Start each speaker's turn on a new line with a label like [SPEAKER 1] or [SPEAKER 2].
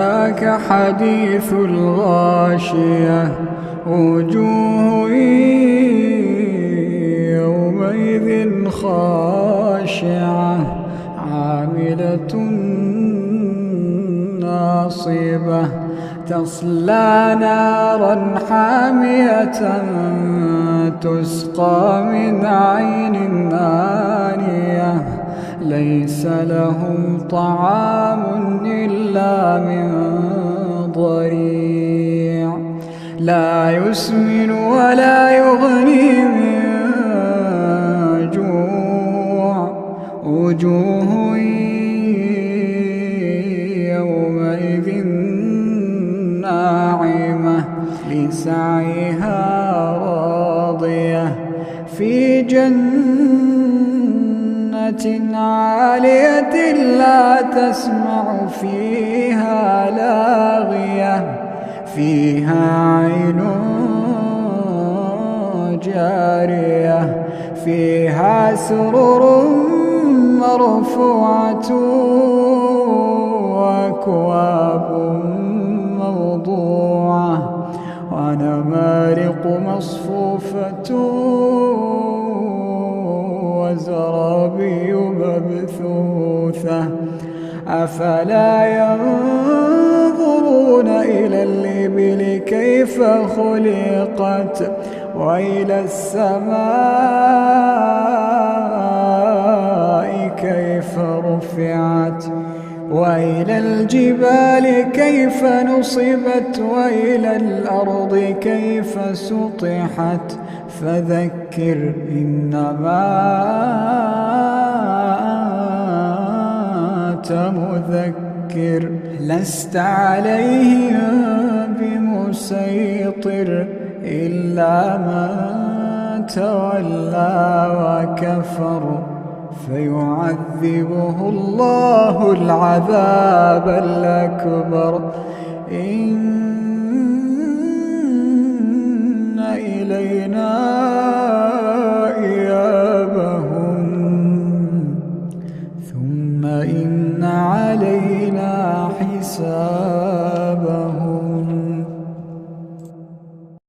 [SPEAKER 1] ذاك حديث الغاشية وجوه يومئذ خاشعة عاملة ناصبة تصلى نارا حامية تسقى من عين آنية ليس لهم طعام إلا من ضريع لا يسمن ولا يغني من جوع وجوه يومئذ ناعمة لسعيها راضية في جنة عالية لا تسمع فيها لاغية فيها عين جارية فيها سرر مرفوعة وأكواب موضوعة ونمارق مصفوفة وزرابي مبثوثة أفلا ينظرون إلى الإبل كيف خلقت وإلى السماء كيف رفعت وإلى الجبال كيف نصبت وإلى الأرض كيف سطحت فذكر إنما أنت مذكر لست عليهم بمسيطر إلا من تولى وكفر فيعذبه الله العذاب الأكبر إن إلينا إيابهم ثم إن علينا حسابهم